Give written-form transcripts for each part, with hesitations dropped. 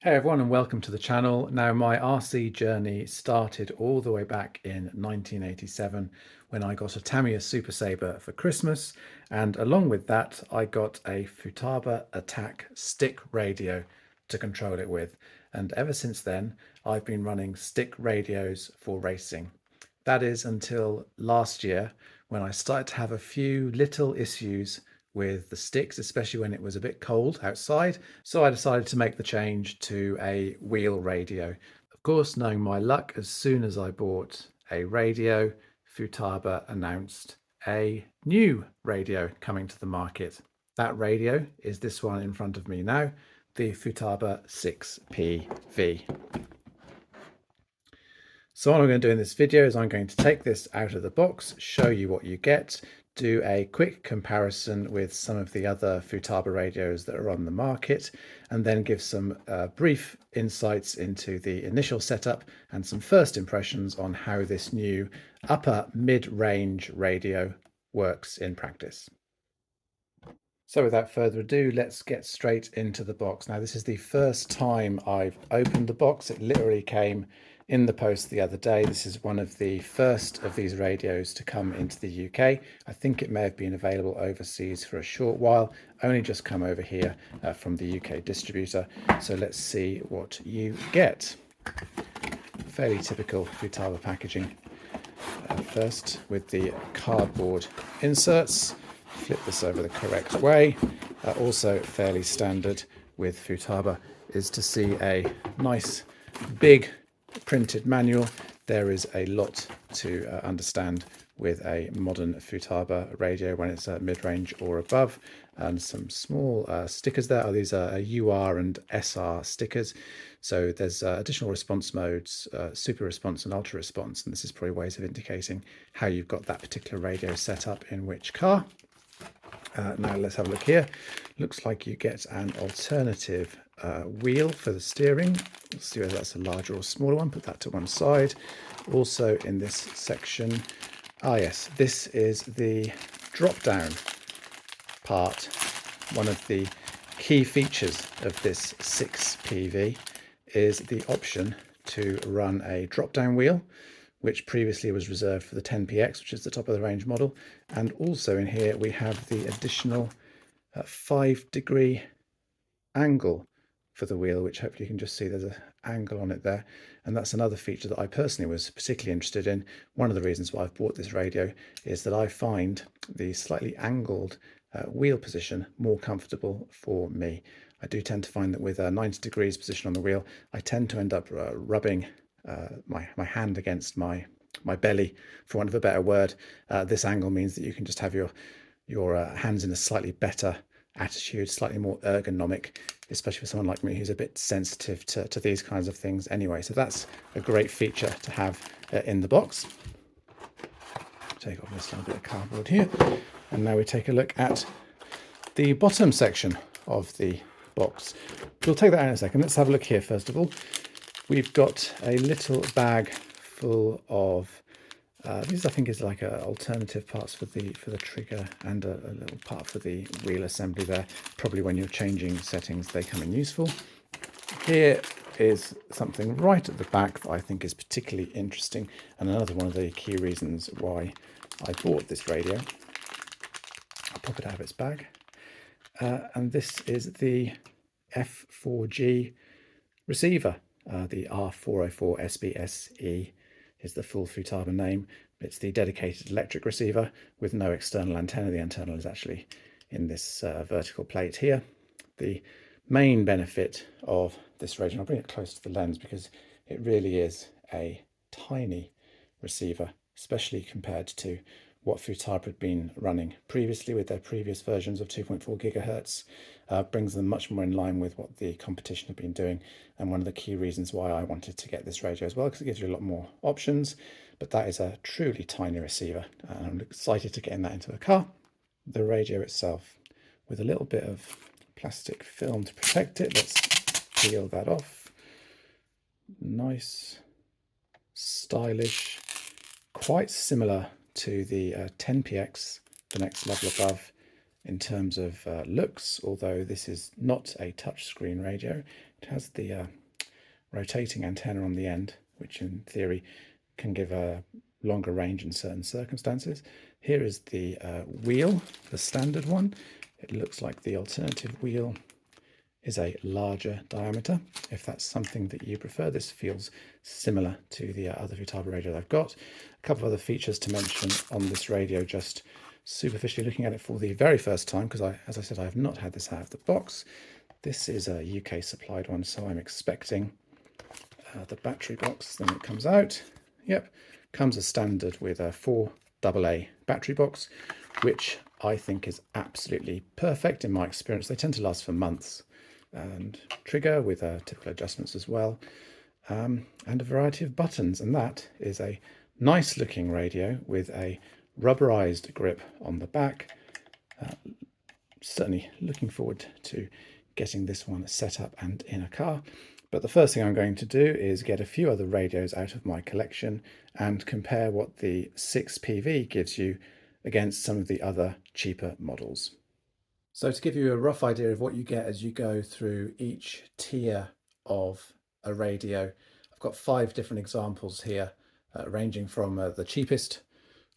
Hey everyone, and welcome to the channel. Now, my RC journey started all the way back in 1987 when I got a Tamiya Super Sabre for Christmas, and along with that I got a Futaba Attack stick radio to control it with. And ever since then I've been running stick radios for racing. That is until last year when I started to have a few little issues with the sticks, especially when it was a bit cold outside. So I decided to make the change to a wheel radio. Of course, knowing my luck, as soon as I bought a radio, Futaba announced a new radio coming to the market. That radio is this one in front of me now, the Futaba 6PV. So what I'm going to do in this video is I'm going to take this out of the box, show you what you get, do a quick comparison with some of the other Futaba radios that are on the market, and then give some brief insights into the initial setup and some first impressions on how this new upper mid-range radio works in practice. So without further ado, let's get straight into the box. Now, this is the first time I've opened the box. It literally came in the post the other day. This is one of the first of these radios to come into the UK. I think it may have been available overseas for a short while, only just come over here from the UK distributor. So let's see what you get. Fairly typical Futaba packaging. First with the cardboard inserts. Flip this over the correct way. Also fairly standard with Futaba is to see a nice big printed manual. There is a lot to understand with a modern Futaba radio when it's mid-range or above, and some small stickers there. These are UR and SR stickers. So there's additional response modes, super response and ultra response, and this is probably ways of indicating how you've got that particular radio set up in which car. Now let's have a look here. Looks like you get an alternative wheel for the steering. Let's see whether that's a larger or smaller one. Put that to one side. Also in this section, yes, this is the drop down part. One of the key features of this 6PV is the option to run a drop down wheel, which previously was reserved for the 10PX, which is the top of the range model. And also in here we have the additional 5-degree angle for the wheel, which hopefully you can just see there's an angle on it there. And that's another feature that I personally was particularly interested in. One of the reasons why I've bought this radio is that I find the slightly angled wheel position more comfortable for me. I do tend to find that with a 90 degrees position on the wheel, I tend to end up rubbing my hand against my belly, for want of a better word. This angle means that you can just have your hands in a slightly better attitude, slightly more ergonomic, especially for someone like me who's a bit sensitive to these kinds of things anyway. So that's a great feature to have in the box. Take off this little bit of cardboard here, and now we take a look at the bottom section of the box. We'll take that out in a second. Let's have a look here first of all. We've got a little bag full of these, I think, is like alternative parts for the trigger, and a little part for the wheel assembly there. Probably when you're changing settings, they come in useful. Here is something right at the back that I think is particularly interesting, and another one of the key reasons why I bought this radio. I'll pop it out of its bag. And this is the F4G receiver. The R404 SBSE is the full Futaba name. It's the dedicated electric receiver with no external antenna. The antenna is actually in this vertical plate here. The main benefit of this radio, and I'll bring it close to the lens because it really is a tiny receiver, especially compared to what Futaba had been running previously with their previous versions of 2.4 gigahertz, brings them much more in line with what the competition had been doing, and one of the key reasons why I wanted to get this radio as well, because it gives you a lot more options. But that is a truly tiny receiver, and I'm excited to get that into a car. The radio itself, with a little bit of plastic film to protect it. Let's peel that off. Nice, stylish, quite similar to the 10PX, the next level above in terms of looks, although this is not a touchscreen radio. It has the rotating antenna on the end, which in theory can give a longer range in certain circumstances. Here is the wheel, the standard one. It looks like the alternative wheel is a larger diameter. If that's something that you prefer, this feels similar to the other Futaba radio that I've got. A couple of other features to mention on this radio, just superficially looking at it for the very first time, because as I said, I have not had this out of the box. This is a UK supplied one, so I'm expecting the battery box. Then it comes out. Yep, comes as standard with a 4 AA battery box, which I think is absolutely perfect in my experience. They tend to last for months. And trigger with typical adjustments as well, and a variety of buttons. And that is a nice looking radio with a rubberized grip on the back. Certainly looking forward to getting this one set up and in a car. But the first thing I'm going to do is get a few other radios out of my collection and compare what the 6PV gives you against some of the other cheaper models. So to give you a rough idea of what you get as you go through each tier of a radio, I've got 5 different examples here, ranging from the cheapest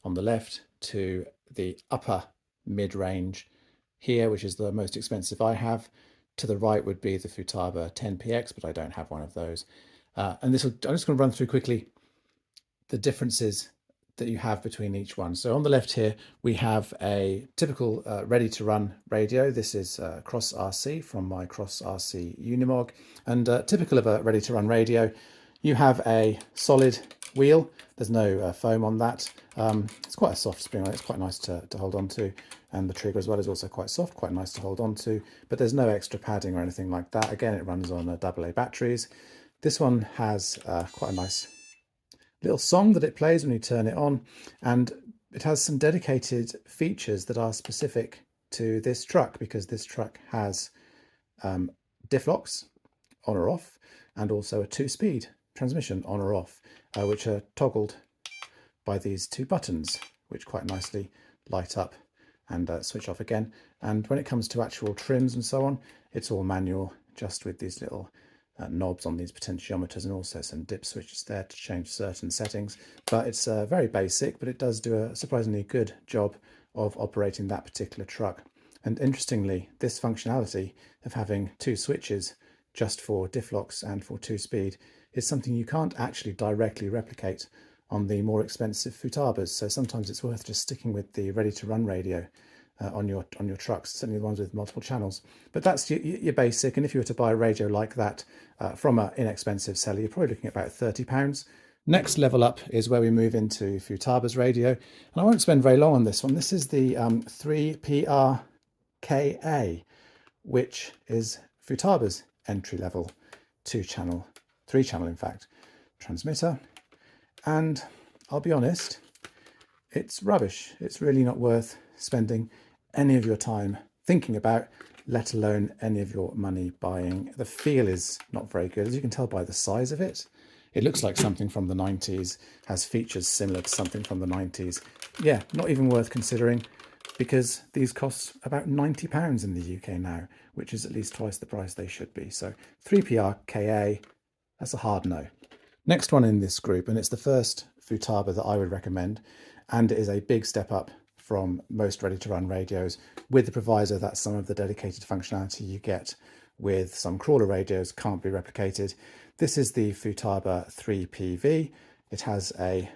on the left to the upper mid-range here, which is the most expensive I have. To the right would be the Futaba 10PX, but I don't have one of those. And I'm just going to run through quickly the differences that you have between each one. So on the left here, we have a typical ready-to-run radio. This is Cross RC from my Cross RC Unimog. And typical of a ready-to-run radio, you have a solid wheel. There's no foam on that. It's quite a soft spring on it. It's quite nice to hold on to. And the trigger as well is also quite soft, quite nice to hold on to. But there's no extra padding or anything like that. Again, it runs on AA batteries. This one has quite a nice little song that it plays when you turn it on, and it has some dedicated features that are specific to this truck, because this truck has diff locks on or off, and also a 2-speed transmission on or off, which are toggled by these 2 buttons, which quite nicely light up and switch off again. And when it comes to actual trims and so on, it's all manual, just with these little knobs on these potentiometers, and also some dip switches there to change certain settings. But it's very basic, but it does do a surprisingly good job of operating that particular truck. And interestingly, this functionality of having 2 switches just for diff locks and for 2-speed is something you can't actually directly replicate on the more expensive Futabas. So sometimes it's worth just sticking with the ready-to-run radio on your trucks, certainly the ones with multiple channels. But that's your basic, and if you were to buy a radio like that from an inexpensive seller, you're probably looking at about £30. Next level up is where we move into Futaba's radio, and I won't spend very long on this one. This is the 3PRKA, which is Futaba's entry-level 2-channel, 3-channel in fact, transmitter. And I'll be honest, it's rubbish. It's really not worth spending any of your time thinking about, let alone any of your money buying. The feel is not very good, as you can tell by the size of it. It looks like something from the 90s, has features similar to something from the 90s. Yeah, not even worth considering, because these cost about £90 in the UK now, which is at least twice the price they should be. So 3PRKA, that's a hard no. Next one in this group, and it's the first Futaba that I would recommend, and it is a big step up from most ready-to-run radios, with the proviso that some of the dedicated functionality you get with some crawler radios can't be replicated. This is the Futaba 3PV. It has a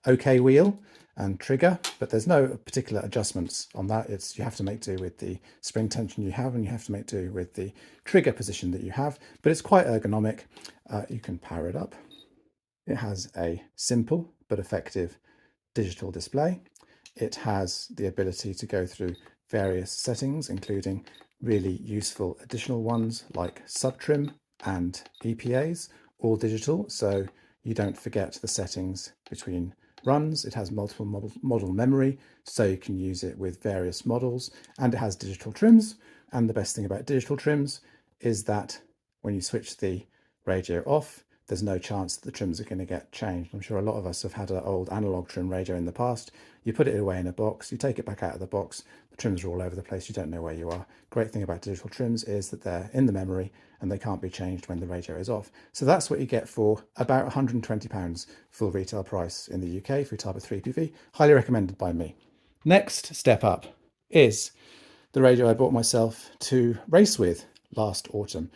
OK wheel and trigger, but there's no particular adjustments on that. You have to make do with the spring tension you have, and you have to make do with the trigger position that you have, but it's quite ergonomic. You can power it up. It has a simple but effective digital display. It has the ability to go through various settings, including really useful additional ones like subtrim and EPAs, all digital, so you don't forget the settings between runs. It has multiple model memory, so you can use it with various models, and it has digital trims. And the best thing about digital trims is that when you switch the radio off, there's no chance that the trims are going to get changed. I'm sure a lot of us have had an old analog trim radio in the past. You put it away in a box, you take it back out of the box, the trims are all over the place, you don't know where you are. Great thing about digital trims is that they're in the memory and they can't be changed when the radio is off. So that's what you get for about £120 full retail price in the UK, Futaba 3PV. Highly recommended by me. Next step up is the radio I bought myself to race with last autumn,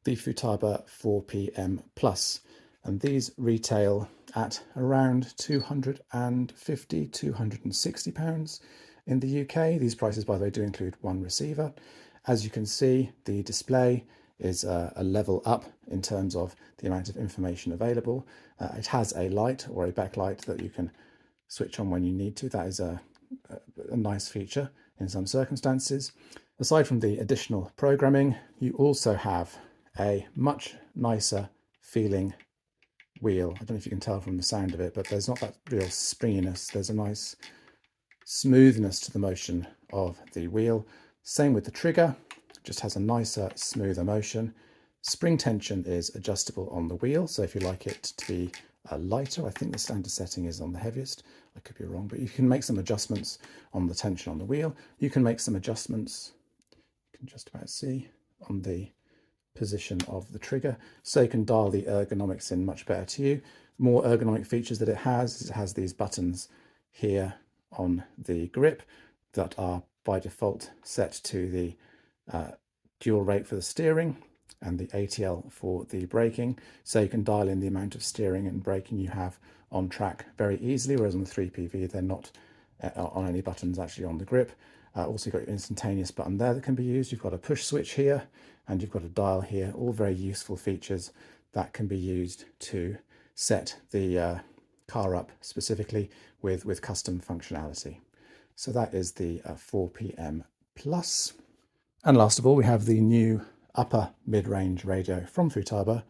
the Futaba 4PM Plus. And these retail at around £250, £260 in the UK. These prices, by the way, do include one receiver. As you can see, the display is a level up in terms of the amount of information available. It has a light or a backlight that you can switch on when you need to. That is a nice feature in some circumstances. Aside from the additional programming, you also have a much nicer feeling wheel. I don't know if you can tell from the sound of it, but there's not that real springiness. There's a nice smoothness to the motion of the wheel. Same with the trigger, just has a nicer, smoother motion. Spring tension is adjustable on the wheel, so if you like it to be lighter, I think the standard setting is on the heaviest. I could be wrong, but you can make some adjustments on the tension on the wheel. You can make some adjustments, you can just about see, on the position of the trigger, so you can dial the ergonomics in much better to you. More ergonomic features that it has these buttons here on the grip that are by default set to the dual rate for the steering and the ATL for the braking, so you can dial in the amount of steering and braking you have on track very easily, whereas on the 3PV they're not on any buttons actually on the grip. Also, you've got your instantaneous button there that can be used. You've got a push switch here and you've got a dial here, all very useful features that can be used to set the car up specifically with custom functionality. So that is the 4PM Plus. And last of all, we have the new upper mid-range radio from Futaba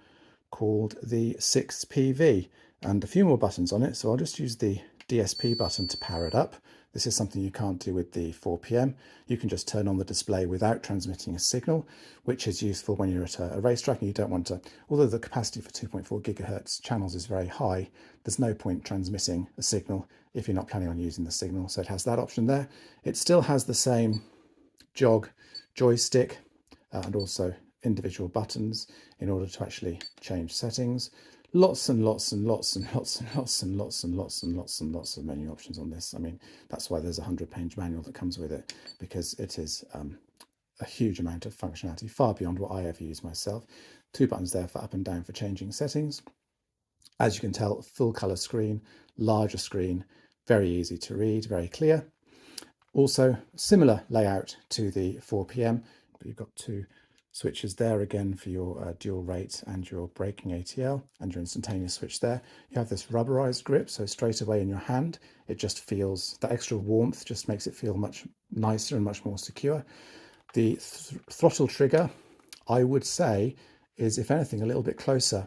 called the 6PV, and a few more buttons on it. So I'll just use the DSP button to power it up. This is something you can't do with the 4PM. You can just turn on the display without transmitting a signal, which is useful when you're at a racetrack and you don't want to, although the capacity for 2.4 gigahertz channels is very high, there's no point transmitting a signal if you're not planning on using the signal. So it has that option there. It still has the same jog joystick and also individual buttons in order to actually change settings. Lots and lots and lots and lots and lots and lots and lots and lots and lots of menu options on this. I mean, that's why there's a 100-page manual that comes with it, because it is a huge amount of functionality, far beyond what I ever use myself. 2 buttons there for up and down for changing settings. As you can tell, full color screen, larger screen, very easy to read, very clear. Also, similar layout to the 4PM, but you've got 2 switches there again for your dual rate and your braking ATL and your instantaneous switch there. You have this rubberized grip, so straight away in your hand, it just feels, that extra warmth just makes it feel much nicer and much more secure. The throttle trigger, I would say, is if anything a little bit closer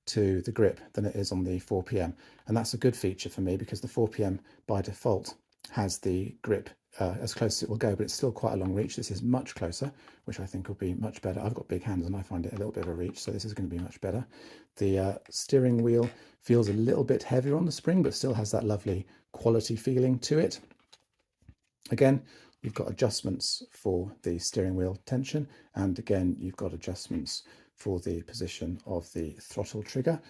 to the grip than it is on the 4PM. And that's a good feature for me because the 4PM by default has the grip as close as it will go, but it's still quite a long reach. This is much closer, which I think will be much better. I've got big hands and I find it a little bit of a reach, so this is going to be much better. The steering wheel feels a little bit heavier on the spring, but still has that lovely quality feeling to it. Again, you've got adjustments for the steering wheel tension, and again, you've got adjustments for the position of the throttle trigger.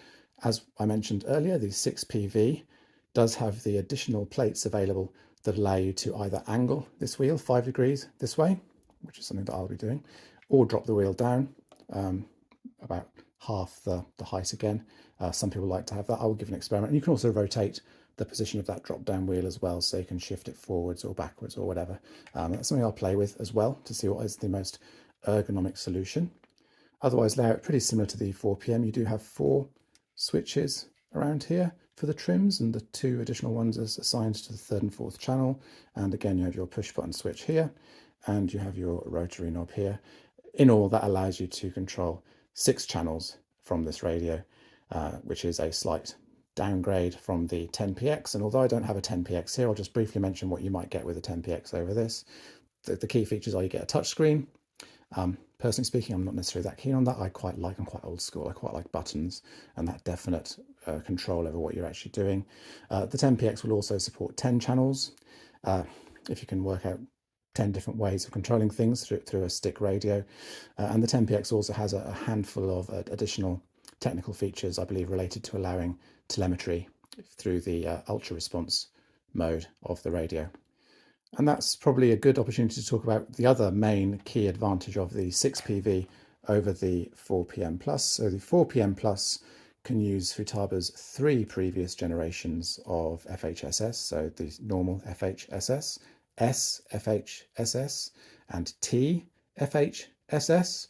As I mentioned earlier, the 6PV does have the additional plates available that allow you to either angle this wheel 5 degrees this way, which is something that I'll be doing, or drop the wheel down about half the height again. Some people like to have that. I will give an experiment. And you can also rotate the position of that drop down wheel as well, so you can shift it forwards or backwards or whatever. That's something I'll play with as well to see what is the most ergonomic solution. Otherwise, layout pretty similar to the 4PM. You do have 4 switches around here for the trims, and the 2 additional ones is assigned to the 3rd and 4th channel. And again, you have your push button switch here, and you have your rotary knob here. In all, that allows you to control 6 channels from this radio, which is a slight downgrade from the 10px. And although I don't have a 10px here, I'll just briefly mention what you might get with a 10px over this. The key features are you get a touchscreen, Personally speaking, I'm not necessarily that keen on that. I'm quite old school. I quite like buttons and that definite control over what you're actually doing. The 10px will also support 10 channels. If you can work out 10 different ways of controlling things through a stick radio. And the 10px also has a handful of additional technical features, I believe, related to allowing telemetry through the ultra response mode of the radio. And that's probably a good opportunity to talk about the other main key advantage of the 6PV over the 4PM Plus. So the 4PM Plus can use Futaba's 3 previous generations of FHSS, so the normal FHSS, S FHSS, and T FHSS.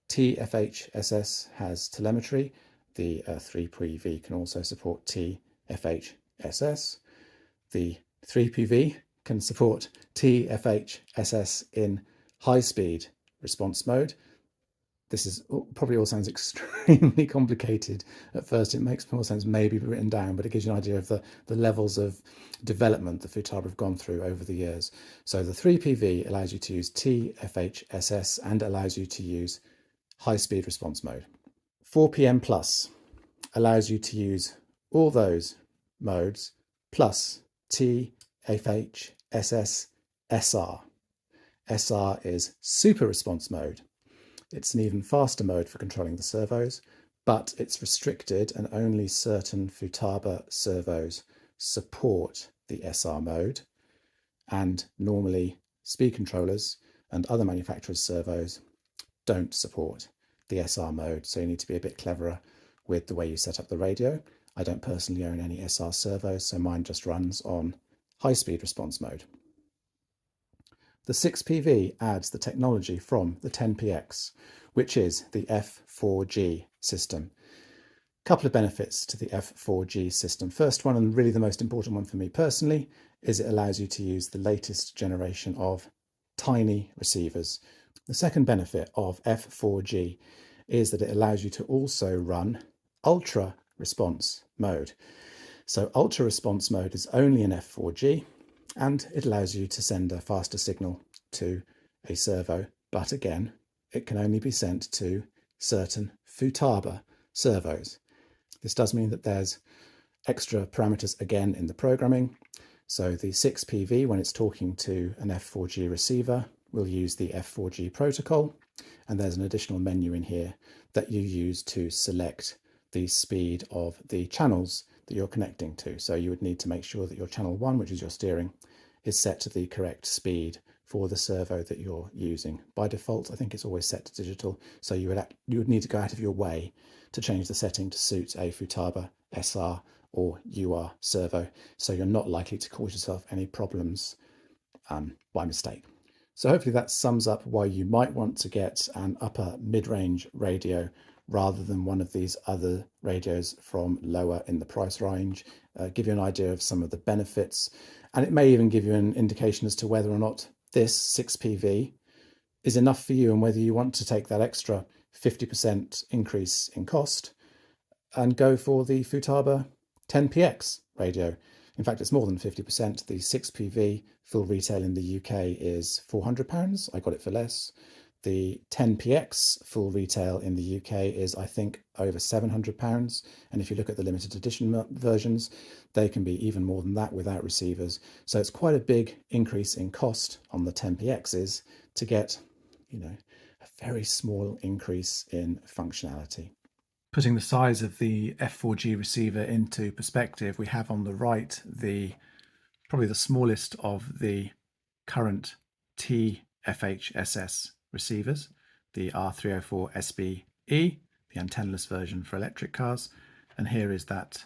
T FHSS has telemetry. The 3PV can also support T FHSS. The 3PV can support TFHSS in high-speed response mode. This is probably all sounds extremely complicated at first. It makes more sense maybe written down, but it gives you an idea of the levels of development that Futaba have gone through over the years. So the 3PV allows you to use TFHSS and allows you to use high-speed response mode. 4PM Plus allows you to use all those modes plus TFHSS SR. SR is super response mode. It's an even faster mode for controlling the servos, but it's restricted and only certain Futaba servos support the SR mode, and normally speed controllers and other manufacturers' servos don't support the SR mode, so you need to be a bit cleverer with the way you set up the radio. I don't personally own any SR servos, so mine just runs on high-speed response mode. The 6PV adds the technology from the 10px, which is the F4G system. A couple of benefits to the F4G system. First one, and really the most important one for me personally, is it allows you to use the latest generation of tiny receivers. The second benefit of F4G is that it allows you to also run ultra response mode. So ultra response mode is only in F4G, and it allows you to send a faster signal to a servo, but again, it can only be sent to certain Futaba servos. This does mean that there's extra parameters again in the programming. So the 6PV, when it's talking to an F4G receiver, will use the F4G protocol, and there's an additional menu in here that you use to select the speed of the channels that you're connecting to. So you would need to make sure that your channel 1, which is your steering, is set to the correct speed for the servo that you're using. By default, I think it's always set to digital, so you would need to go out of your way to change the setting to suit a Futaba SR or UR servo, so you're not likely to cause yourself any problems by mistake. So hopefully that sums up why you might want to get an upper mid-range radio rather than one of these other radios from lower in the price range, give you an idea of some of the benefits, and it may even give you an indication as to whether or not this 6PV is enough for you and whether you want to take that extra 50% increase in cost and go for the Futaba 10px radio. In fact, it's more than 50%. The 6PV full retail in the UK is £400. I got it for less. The 10px full retail in the UK is, I think, over £700. And if you look at the limited edition versions, they can be even more than that without receivers. So it's quite a big increase in cost on the 10px's to get, a very small increase in functionality. Putting the size of the F4G receiver into perspective, we have on the right probably the smallest of the current TFHSS receivers, the R304 SBE, the antennaless version for electric cars, and here is that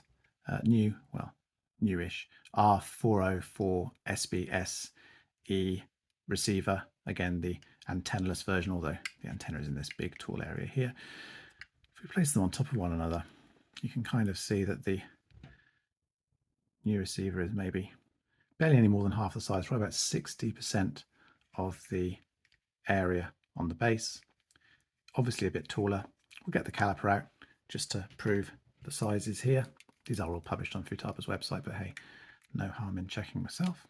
newish R404 SBSE receiver, again the antennaless version, although the antenna is in this big tall area here. If we place them on top of one another, you can kind of see that the new receiver is maybe barely any more than half the size, probably about 60% of the area on the base. Obviously a bit taller. We'll get the caliper out just to prove the sizes here. These are all published on Futaba's website, but hey, no harm in checking myself.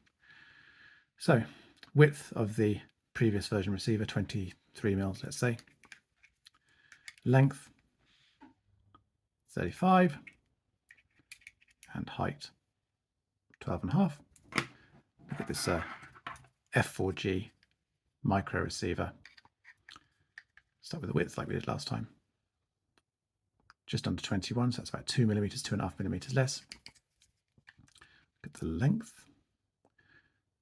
So width of the previous version receiver, 23 mils, let's say. Length 35 and height 12.5. Look at this F4G micro receiver. Start with the width like we did last time. Just under 21, so that's about 2 millimeters, 2.5 millimeters less. Look at the length.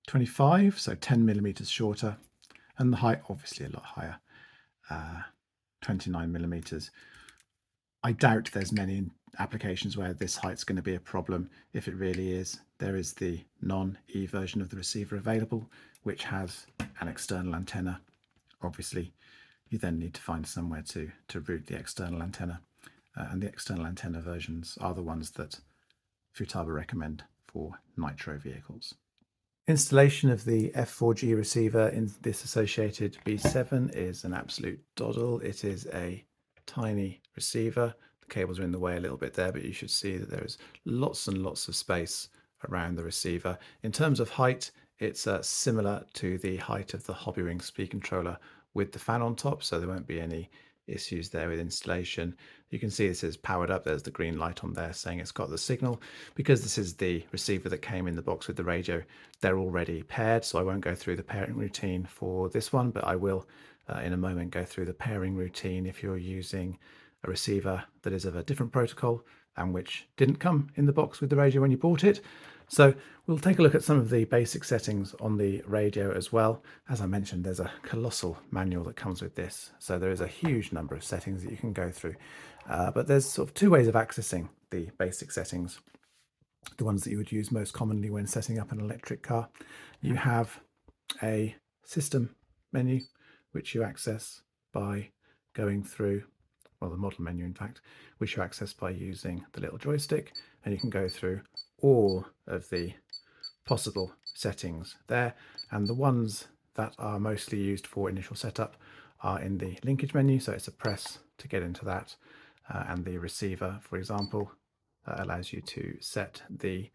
25, so 10 millimeters shorter. And the height, obviously a lot higher, 29 millimeters. I doubt there's many applications where this height's going to be a problem. If it really is, there is the non-E version of the receiver available, which has an external antenna. Obviously, you then need to find somewhere to route the external antenna. And the external antenna versions are the ones that Futaba recommend for nitro vehicles. Installation of the F4G receiver in this associated B7 is an absolute doddle. It is a tiny receiver. The cables are in the way a little bit there, but you should see that there is lots and lots of space around the receiver. In terms of height, it's similar to the height of the Hobbywing speed controller with the fan on top, so there won't be any issues there with installation. You can see this is powered up. There's the green light on there saying it's got the signal. Because this is the receiver that came in the box with the radio, they're already paired, so I won't go through the pairing routine for this one, but I will in a moment go through the pairing routine if you're using a receiver that is of a different protocol and which didn't come in the box with the radio when you bought it. So we'll take a look at some of the basic settings on the radio as well. As I mentioned, there's a colossal manual that comes with this, so there is a huge number of settings that you can go through. But there's sort of two ways of accessing the basic settings, the ones that you would use most commonly when setting up an electric car. You have a system menu, which you access by going through, well, the model menu in fact, which you access by using the little joystick, and you can go through all of the possible settings there, and the ones that are mostly used for initial setup are in the linkage menu, so it's a press to get into that, and the receiver, for example, allows you to set the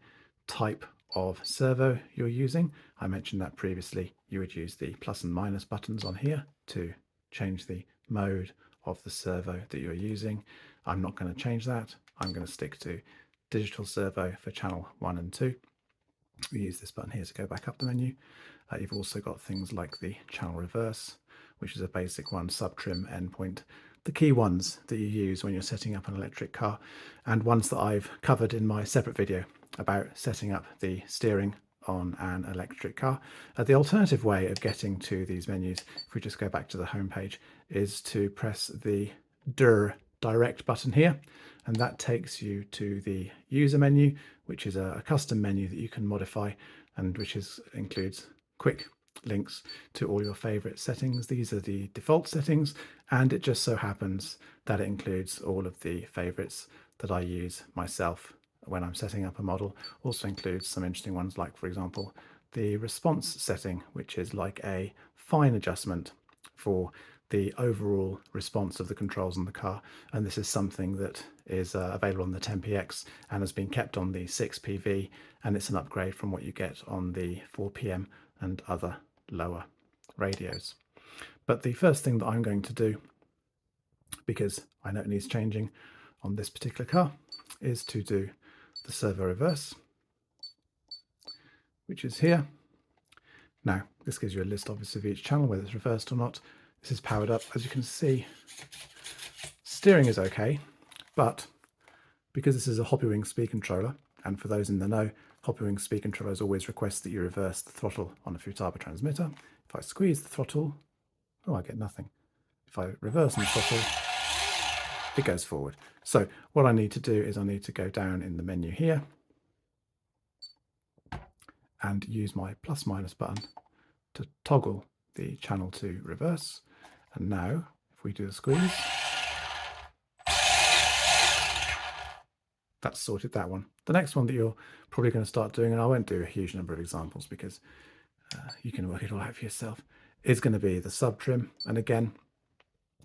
type of servo you're using. I mentioned that previously. You would use the plus and minus buttons on here to change the mode of the servo that you're using. I'm not going to change that. I'm going to stick to digital servo for channel 1 and 2. We use this button here to go back up the menu. You've also got things like the channel reverse, which is a basic one, sub-trim, endpoint, the key ones that you use when you're setting up an electric car, and ones that I've covered in my separate video about setting up the steering on an electric car. The alternative way of getting to these menus, if we just go back to the home page, is to press the direct button here, and that takes you to the user menu, which is a custom menu that you can modify, and which includes quick links to all your favorite settings. These are the default settings, and it just so happens that it includes all of the favorites that I use myself when I'm setting up a model. Also includes some interesting ones, like, for example, the response setting, which is like a fine adjustment for the overall response of the controls on the car, and this is something that is available on the 10px and has been kept on the 6PV, and it's an upgrade from what you get on the 4PM and other lower radios. But the first thing that I'm going to do, because I know it needs changing on this particular car, is to do the servo reverse, which is here. Now, this gives you a list, obviously, of each channel, whether it's reversed or not. This is powered up. As you can see, steering is okay, but because this is a Hobbywing speed controller, and for those in the know, Hobbywing speed controllers always request that you reverse the throttle on a Futaba transmitter. If I squeeze the throttle, oh, I get nothing. If I reverse the throttle, it goes forward. So what I need to do is I need to go down in the menu here and use my plus minus button to toggle the channel to reverse. And now, if we do the squeeze, that's sorted that one. The next one that you're probably going to start doing, and I won't do a huge number of examples because you can work it all out for yourself, is going to be the sub trim. And again,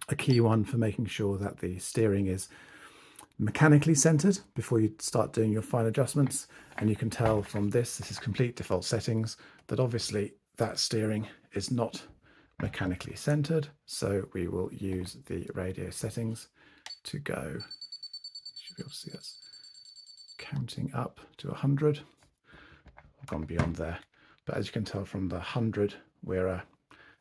a key one for making sure that the steering is mechanically centered before you start doing your fine adjustments. And you can tell from this is complete default settings, that obviously that steering is not mechanically centered. So we will use the radio settings to go, you should be able to see us counting up to 100. I've gone beyond there, but as you can tell from the 100, we're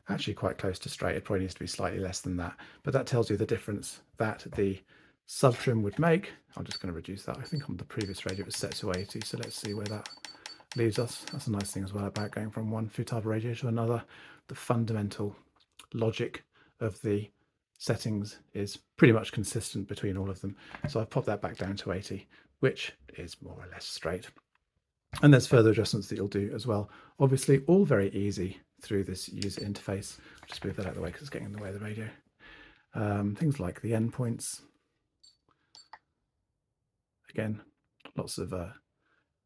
actually quite close to straight. It probably needs to be slightly less than that, but that tells you the difference that the sub trim would make. I'm just going to reduce that. I think on the previous radio it was set to 80, so let's see where that leaves us. That's a nice thing as well about going from one Futaba radio to another. The fundamental logic of the settings is pretty much consistent between all of them. So I've popped that back down to 80, which is more or less straight. And there's further adjustments that you'll do as well. Obviously, all very easy through this user interface. I'll just move that out of the way because it's getting in the way of the radio. Things like the endpoints. Again, lots of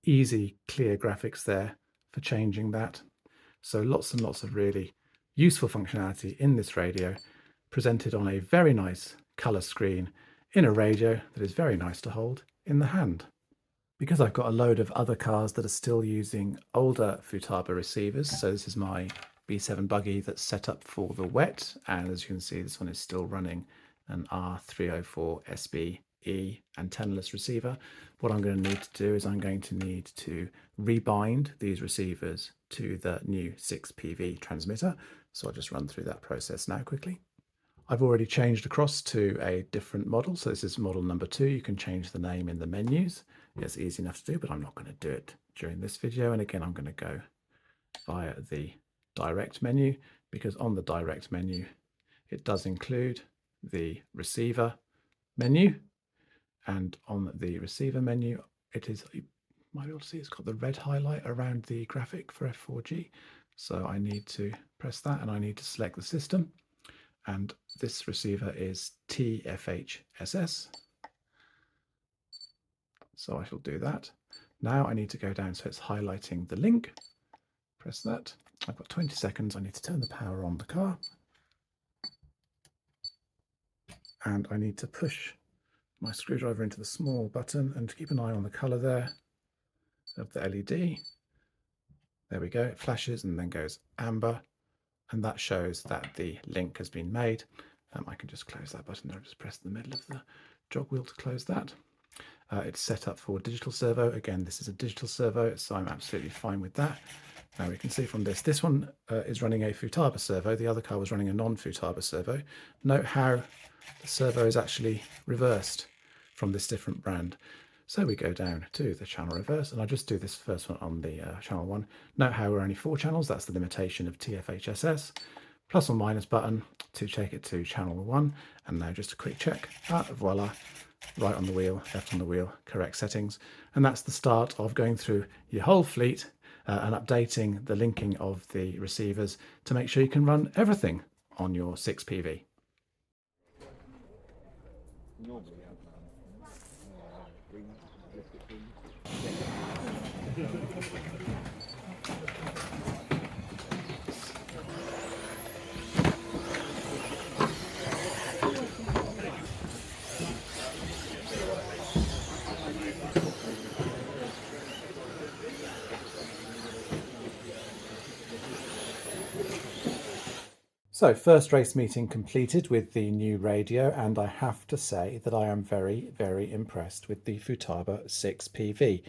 easy, clear graphics there for changing that. So lots and lots of really useful functionality in this radio, presented on a very nice color screen in a radio that is very nice to hold in the hand. Because I've got a load of other cars that are still using older Futaba receivers, so this is my B7 buggy that's set up for the wet, and as you can see, this one is still running an R304 SBE antennaless receiver. What I'm going to need to do is I'm going to need to rebind these receivers to the new 6PV transmitter. So I'll just run through that process now quickly. I've already changed across to a different model. So this is model number 2. You can change the name in the menus. It's easy enough to do, but I'm not going to do it during this video. And again, I'm going to go via the direct menu, because on the direct menu, it does include the receiver menu. And on the receiver menu, it is, you might be able to see, it's got the red highlight around the graphic for F4G. So I need to press that and I need to select the system. And this receiver is TFHSS. So I shall do that. Now I need to go down, so it's highlighting the link. Press that. I've got 20 seconds. I need to turn the power on the car. And I need to push my screwdriver into the small button and keep an eye on the color there of the LED. There we go. It flashes and then goes amber. And that shows that the link has been made. I can just close that button there. Just press the middle of the jog wheel to close that. It's set up for digital servo. Again, this is a digital servo, so I'm absolutely fine with that. Now we can see from this one is running a Futaba servo. The other car was running a non-Futaba servo. Note how the servo is actually reversed from this different brand. So we go down to the channel reverse, and I'll just do this first one on the channel 1. Note how we're only 4 channels. That's the limitation of TFHSS. Plus or minus button to take it to channel 1. And now just a quick check. Voila. Right on the wheel, left on the wheel, correct settings. And that's the start of going through your whole fleet and updating the linking of the receivers to make sure you can run everything on your 6PV. So first race meeting completed with the new radio, and I have to say that I am very, very impressed with the Futaba 6PV.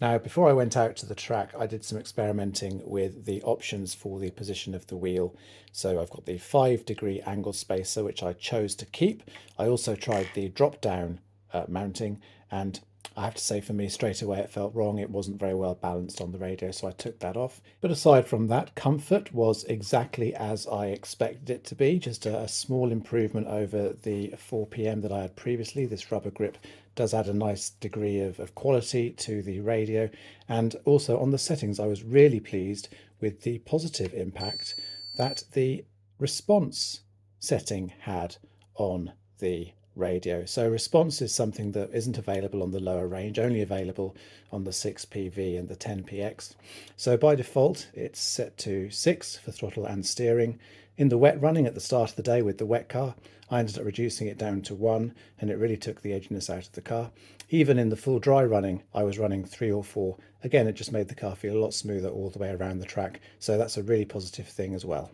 Now, before I went out to the track, I did some experimenting with the options for the position of the wheel. So I've got the 5-degree angle spacer, which I chose to keep. I also tried the drop-down mounting, and I have to say, for me, straight away it felt wrong. It wasn't very well balanced on the radio, so I took that off. But aside from that, comfort was exactly as I expected it to be, just a small improvement over the 4PM that I had previously. This rubber grip does add a nice degree of quality to the radio. And also on the settings, I was really pleased with the positive impact that the response setting had on the radio. So response is something that isn't available on the lower range, only available on the 6PV and the 10PX. So by default, it's set to 6 for throttle and steering. In the wet running at the start of the day with the wet car, I ended up reducing it down to 1, and it really took the edginess out of the car. Even in the full dry running, I was running 3 or 4. Again, it just made the car feel a lot smoother all the way around the track. So that's a really positive thing as well.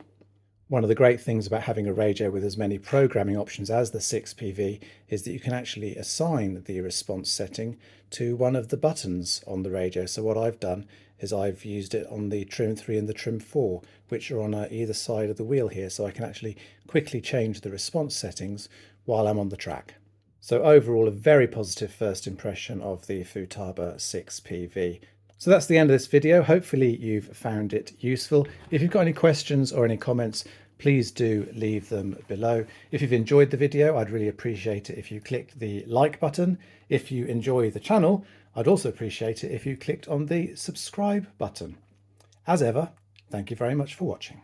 One of the great things about having a radio with as many programming options as the 6PV is that you can actually assign the response setting to one of the buttons on the radio. So what I've done is I've used it on the trim 3 and the trim 4, which are on either side of the wheel here, so I can actually quickly change the response settings while I'm on the track. So overall, a very positive first impression of the Futaba 6PV. So that's the end of this video. Hopefully you've found it useful. If you've got any questions or any comments, please do leave them below. If you've enjoyed the video, I'd really appreciate it if you click the like button. If you enjoy the channel, I'd also appreciate it if you clicked on the subscribe button. As ever, thank you very much for watching.